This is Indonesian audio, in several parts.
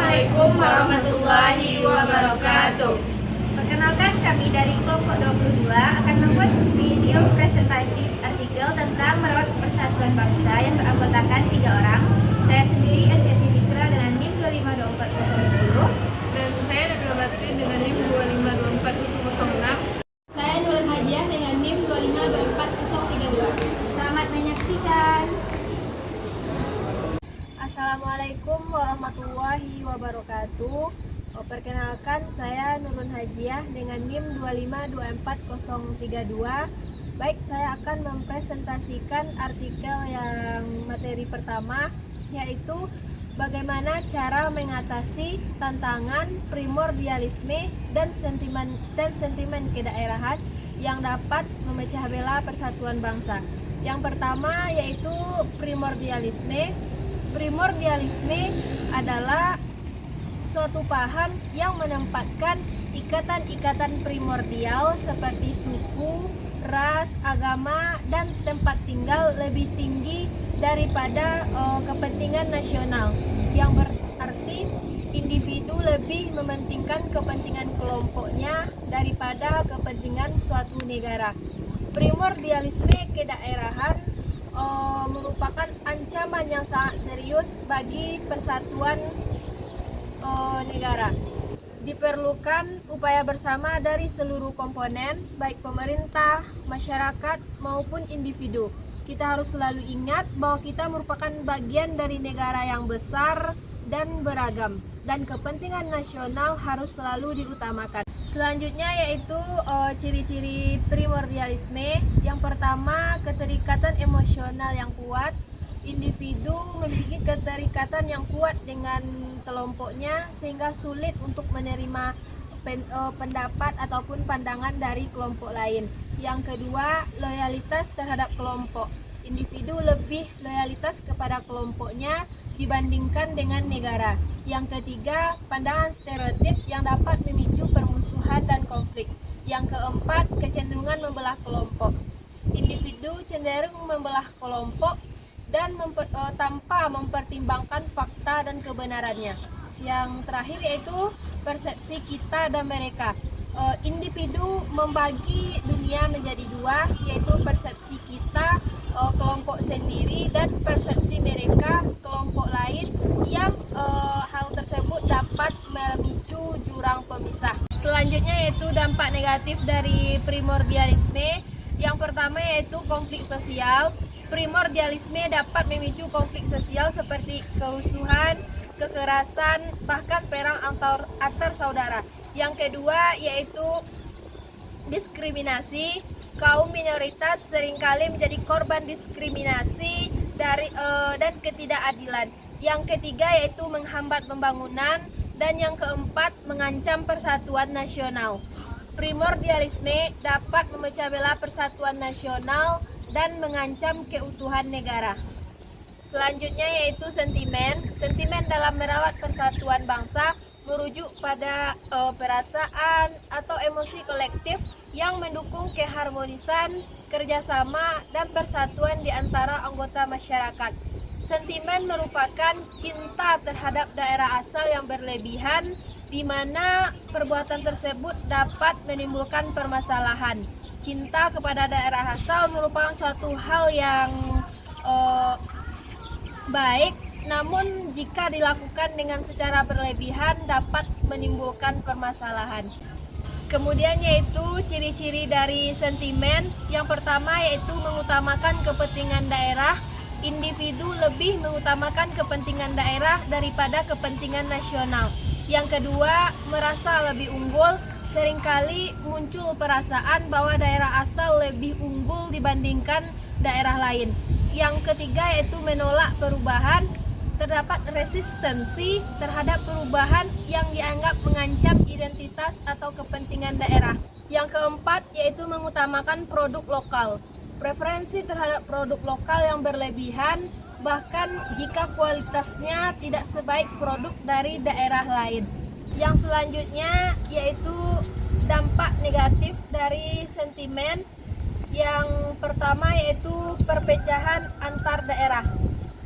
Assalamualaikum warahmatullahi wabarakatuh. Perkenalkan, kami dari kelompok 22 akan membuat video presentasi artikel tentang merawat persatuan bangsa yang beranggotakan 3 orang. Saya sendiri Asyati Fitra dengan NIM 2524010. Dan saya Nabil Batri dengan NIM 2524006. Saya Nurul Hajiah dengan NIM 2524032. Selamat menyaksikan. Assalamualaikum warahmatullahi wabarakatuh. Perkenalkan, saya Nurul Hajiah dengan NIM 2524032. Baik, saya akan mempresentasikan artikel yang materi pertama, yaitu bagaimana cara mengatasi tantangan primordialisme dan sentimen kedaerahan yang dapat memecah belah persatuan bangsa. Yang pertama yaitu primordialisme. Primordialisme adalah suatu paham yang menempatkan ikatan-ikatan primordial seperti suku, ras, agama, dan tempat tinggal lebih tinggi daripada kepentingan nasional, yang berarti individu lebih mementingkan kepentingan kelompoknya daripada kepentingan suatu negara. Primordialisme kedaerahan merupakan ancaman yang sangat serius bagi persatuan negara. Diperlukan upaya bersama dari seluruh komponen, baik pemerintah, masyarakat, maupun individu. Kita harus selalu ingat bahwa kita merupakan bagian dari negara yang besar dan beragam, dan kepentingan nasional harus selalu diutamakan. Selanjutnya yaitu ciri-ciri primordialisme. Yang pertama, keterikatan emosional yang kuat. Individu memiliki keterikatan yang kuat dengan kelompoknya sehingga sulit untuk menerima pendapat ataupun pandangan dari kelompok lain. Yang kedua, loyalitas terhadap kelompok. Individu lebih loyalitas kepada kelompoknya dibandingkan dengan negara. Yang ketiga, pandangan stereotip yang dapat memicu permusuhan dan konflik. Yang keempat, kecenderungan membelah kelompok. Individu cenderung membelah kelompok dan tanpa mempertimbangkan fakta dan kebenarannya. Yang terakhir yaitu persepsi kita dan mereka. Individu membagi dunia menjadi dua, yaitu persepsi kita, kelompok sendiri, dan persepsi mereka, kelompok lain, yang hal tersebut dapat memicu jurang pemisah. Selanjutnya yaitu dampak negatif dari primordialisme. Yang pertama yaitu konflik sosial. Primordialisme dapat memicu konflik sosial seperti kerusuhan, kekerasan, bahkan perang antar saudara. Yang kedua yaitu diskriminasi. Kaum minoritas seringkali menjadi korban diskriminasi dan ketidakadilan. Yang ketiga yaitu menghambat pembangunan, dan yang keempat mengancam persatuan nasional. Primordialisme dapat memecah belah persatuan nasional dan mengancam keutuhan negara. Selanjutnya yaitu sentimen. Sentimen dalam merawat persatuan bangsa merujuk pada perasaan atau emosi kolektif yang mendukung keharmonisan, kerjasama, dan persatuan di antara anggota masyarakat. Sentimen merupakan cinta terhadap daerah asal yang berlebihan, di mana perbuatan tersebut dapat menimbulkan permasalahan. Cinta kepada daerah asal merupakan suatu hal yang baik, namun jika dilakukan dengan secara berlebihan dapat menimbulkan permasalahan. Kemudian yaitu ciri-ciri dari sentimen. Yang pertama yaitu mengutamakan kepentingan daerah. Individu lebih mengutamakan kepentingan daerah daripada kepentingan nasional. Yang kedua, merasa lebih unggul. Seringkali muncul perasaan bahwa daerah asal lebih unggul dibandingkan daerah lain. Yang ketiga yaitu menolak perubahan. Terdapat resistensi terhadap perubahan yang dianggap mengancam identitas atau kepentingan daerah. Yang keempat yaitu mengutamakan produk lokal. Preferensi terhadap produk lokal yang berlebihan, bahkan jika kualitasnya tidak sebaik produk dari daerah lain. Yang selanjutnya yaitu dampak negatif dari sentimen. Yang pertama yaitu perpecahan antar daerah.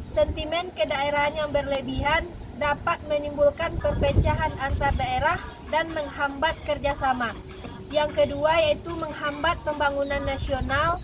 Sentimen kedaerahan yang berlebihan dapat menimbulkan perpecahan antar daerah dan menghambat kerjasama. Yang kedua yaitu menghambat pembangunan nasional.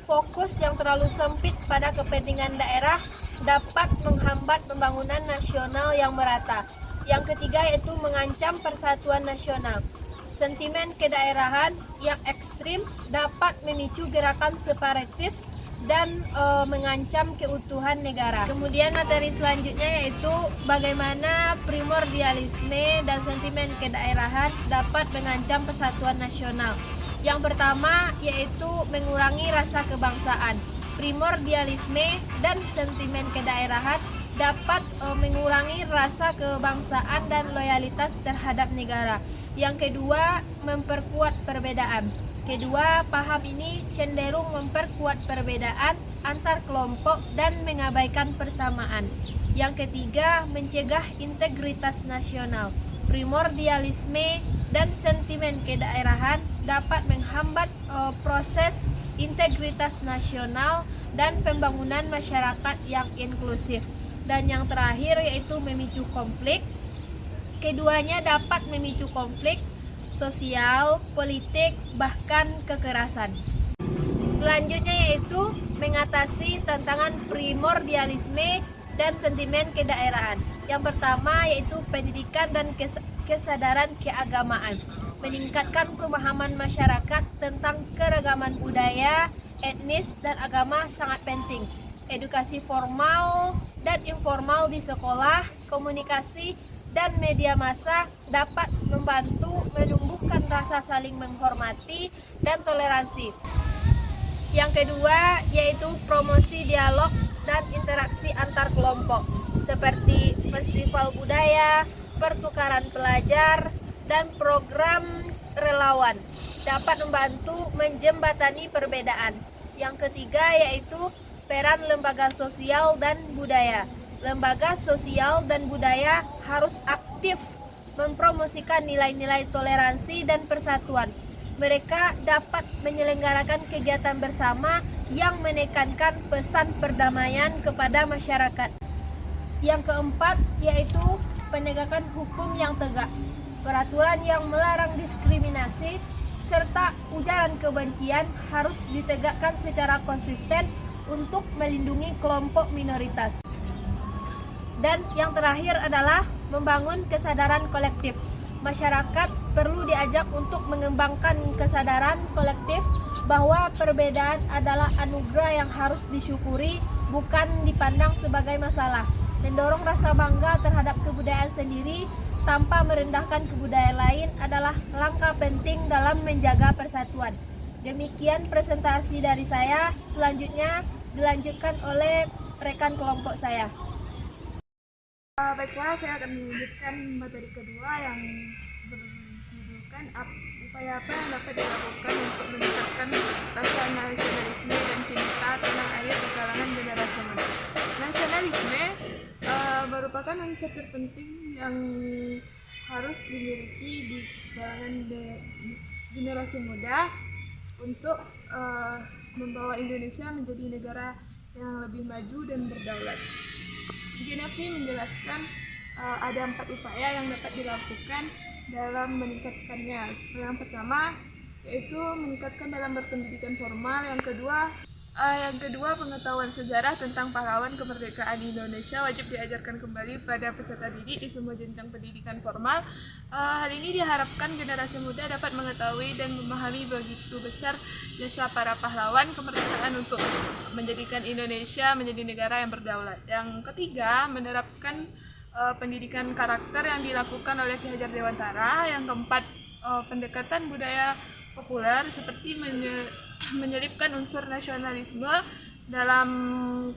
Fokus yang terlalu sempit pada kepentingan daerah dapat menghambat pembangunan nasional yang merata. Yang ketiga yaitu mengancam persatuan nasional. Sentimen kedaerahan yang ekstrim dapat memicu gerakan separatis dan mengancam keutuhan negara. Kemudian materi selanjutnya yaitu bagaimana primordialisme dan sentimen kedaerahan dapat mengancam persatuan nasional. Yang pertama yaitu mengurangi rasa kebangsaan. Primordialisme dan sentimen kedaerahan dapat mengurangi rasa kebangsaan dan loyalitas terhadap negara. Yang kedua, memperkuat perbedaan. Kedua, paham ini cenderung memperkuat perbedaan antar kelompok dan mengabaikan persamaan. Yang ketiga, mencegah integritas nasional. Primordialisme dan sentimen kedaerahan dapat menghambat proses integritas nasional dan pembangunan masyarakat yang inklusif. Dan yang terakhir yaitu memicu konflik. Keduanya dapat memicu konflik sosial, politik, bahkan kekerasan. Selanjutnya yaitu mengatasi tantangan primordialisme dan sentimen kedaerahan. Yang pertama yaitu pendidikan dan kesadaran keagamaan. Meningkatkan pemahaman masyarakat tentang keragaman budaya, etnis, dan agama sangat penting. Edukasi formal dan informal di sekolah, komunikasi, dan media massa dapat membantu menumbuhkan rasa saling menghormati dan toleransi. Yang kedua yaitu promosi dialog dan interaksi antar kelompok seperti festival budaya, pertukaran pelajar, dan program relawan dapat membantu menjembatani perbedaan. Yang ketiga yaitu peran lembaga sosial dan budaya. Lembaga sosial dan budaya harus aktif mempromosikan nilai-nilai toleransi dan persatuan. Mereka dapat menyelenggarakan kegiatan bersama yang menekankan pesan perdamaian kepada masyarakat. Yang keempat yaitu penegakan hukum yang tegak. Peraturan yang melarang diskriminasi serta ujaran kebencian harus ditegakkan secara konsisten untuk melindungi kelompok minoritas. Dan yang terakhir adalah membangun kesadaran kolektif. Masyarakat perlu diajak untuk mengembangkan kesadaran kolektif bahwa perbedaan adalah anugerah yang harus disyukuri, bukan dipandang sebagai masalah. Mendorong rasa bangga terhadap kebudayaan sendiri tanpa merendahkan kebudayaan lain adalah langkah penting dalam menjaga persatuan. Demikian presentasi dari saya. Selanjutnya dilanjutkan oleh rekan kelompok saya. Baiklah, saya akan melanjutkan materi kedua yang berjudulkan upaya apa yang dapat dilakukan untuk meningkatkan rasa nasionalisme dan cinta tanah air di kalangan generasi muda. Nasionalisme merupakan unsur terpenting yang harus dimiliki di kalangan generasi muda untuk membawa Indonesia menjadi negara yang lebih maju dan berdaulat. Genevi menjelaskan ada 4 upaya yang dapat dilakukan dalam meningkatkannya. Yang pertama yaitu meningkatkan dalam berpendidikan formal. Yang kedua pengetahuan sejarah tentang pahlawan kemerdekaan Indonesia wajib diajarkan kembali pada peserta didik di semua jenjang pendidikan formal. Hal ini diharapkan generasi muda dapat mengetahui dan memahami begitu besar jasa para pahlawan kemerdekaan untuk menjadikan Indonesia menjadi negara yang berdaulat. Yang ketiga, menerapkan pendidikan karakter yang dilakukan oleh Ki Hajar Dewantara. Yang keempat, pendekatan budaya populer seperti menyelipkan unsur nasionalisme dalam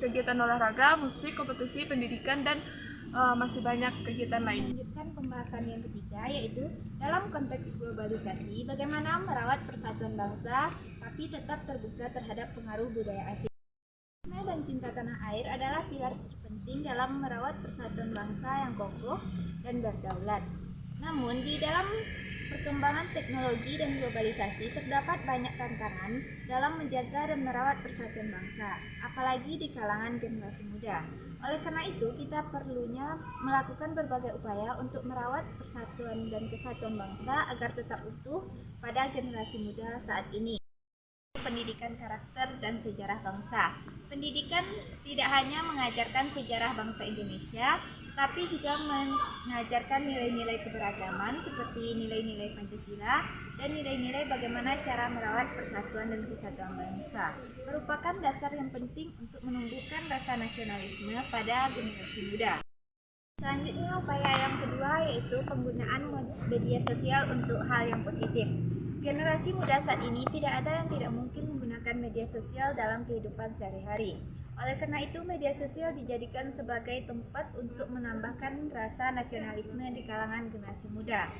kegiatan olahraga, musik, kompetisi, pendidikan, dan masih banyak kegiatan lain. Lanjutkan pembahasan yang ketiga yaitu dalam konteks globalisasi bagaimana merawat persatuan bangsa tapi tetap terbuka terhadap pengaruh budaya asing. Dan cinta tanah air adalah pilar penting dalam merawat persatuan bangsa yang kokoh dan berdaulat. Namun di dalam perkembangan teknologi dan globalisasi terdapat banyak tantangan dalam menjaga dan merawat persatuan bangsa, apalagi di kalangan generasi muda. Oleh karena itu, kita perlunya melakukan berbagai upaya untuk merawat persatuan dan kesatuan bangsa agar tetap utuh pada generasi muda saat ini. Pendidikan karakter dan sejarah bangsa. Pendidikan tidak hanya mengajarkan sejarah bangsa Indonesia, tapi juga mengajarkan nilai-nilai keberagaman seperti nilai-nilai Pancasila dan nilai-nilai bagaimana cara merawat persatuan dan kesatuan bangsa. Merupakan dasar yang penting untuk menumbuhkan rasa nasionalisme pada generasi muda. Selanjutnya, upaya yang kedua yaitu penggunaan media sosial untuk hal yang positif. Generasi muda saat ini tidak ada yang tidak mungkin menggunakan media sosial dalam kehidupan sehari-hari. Oleh karena itu, media sosial dijadikan sebagai tempat untuk menambahkan rasa nasionalisme di kalangan generasi muda.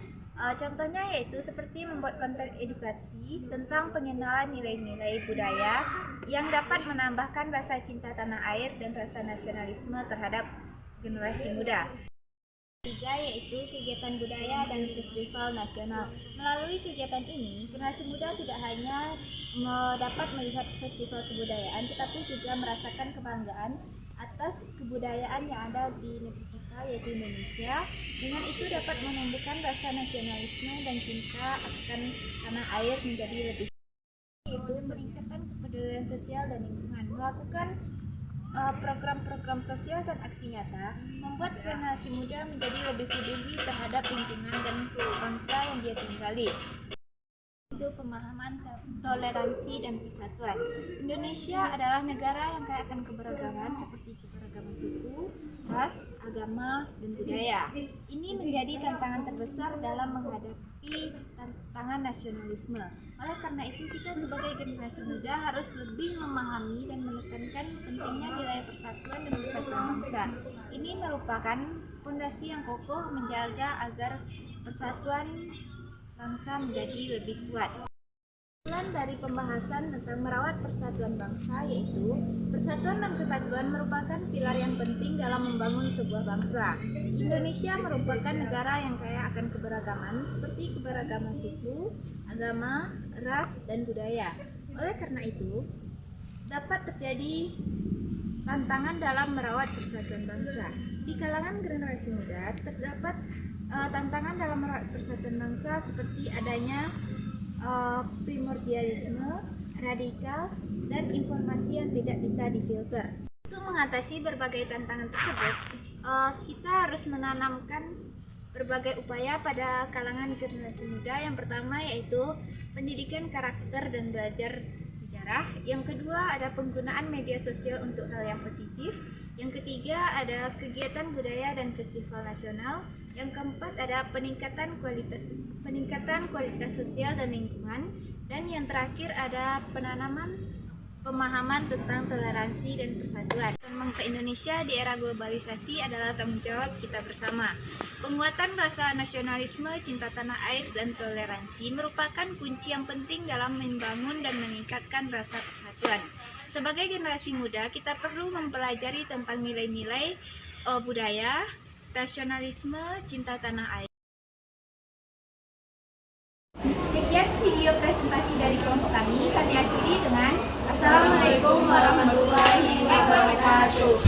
Contohnya yaitu seperti membuat konten edukasi tentang pengenalan nilai-nilai budaya yang dapat menambahkan rasa cinta tanah air dan rasa nasionalisme terhadap generasi muda. Ketiga yaitu kegiatan budaya dan festival nasional. Melalui kegiatan ini, generasi muda tidak hanya dapat melihat festival kebudayaan, tetapi juga merasakan kebanggaan atas kebudayaan yang ada di negeri kita, yaitu Indonesia. Dengan itu dapat menumbuhkan rasa nasionalisme dan cinta akan tanah air menjadi lebih. Yaitu peningkatan kepedulian sosial dan lingkungan. Melakukan program-program sosial dan aksi nyata membuat generasi muda menjadi lebih peduli terhadap lingkungan dan bangsa yang dia tinggali. Itu pemahaman toleransi dan persatuan. Indonesia adalah negara yang kaya akan keberagaman seperti keberagaman suku, ras, agama, dan budaya. Ini menjadi tantangan terbesar dalam menghadapi tantangan nasionalisme. Oleh karena itu, kita sebagai generasi muda harus lebih memahami dan menekankan pentingnya nilai persatuan dan kesatuan bangsa. Ini merupakan fondasi yang kokoh menjaga agar persatuan bangsa menjadi lebih kuat. Kesimpulan dari pembahasan tentang merawat persatuan bangsa yaitu persatuan dan kesatuan merupakan pilar yang penting dalam membangun sebuah bangsa. Indonesia merupakan negara yang kaya akan keberagaman seperti keberagaman suku, agama, ras, dan budaya. Oleh karena itu, dapat terjadi tantangan dalam merawat persatuan bangsa. Di kalangan generasi muda terdapat tantangan dalam merawat persatuan bangsa seperti adanya primordialisme, radikal, dan informasi yang tidak bisa difilter. Untuk mengatasi berbagai tantangan tersebut, kita harus menanamkan berbagai upaya pada kalangan generasi muda. Yang pertama yaitu pendidikan karakter dan belajar sejarah. Yang kedua ada penggunaan media sosial untuk hal yang positif. Yang ketiga ada kegiatan budaya dan festival nasional. Yang keempat ada peningkatan kualitas sosial dan lingkungan. Dan yang terakhir ada penanaman pemahaman tentang toleransi dan persatuan. Bangsa Indonesia di era globalisasi adalah tanggung jawab kita bersama. Penguatan rasa nasionalisme, cinta tanah air, dan toleransi merupakan kunci yang penting dalam membangun dan meningkatkan rasa persatuan. Sebagai generasi muda, kita perlu mempelajari tentang nilai-nilai budaya, nasionalisme, cinta tanah air. Sekian video presentasi dari kelompok kami akhiri dengan Assalamualaikum warahmatullahi wabarakatuh.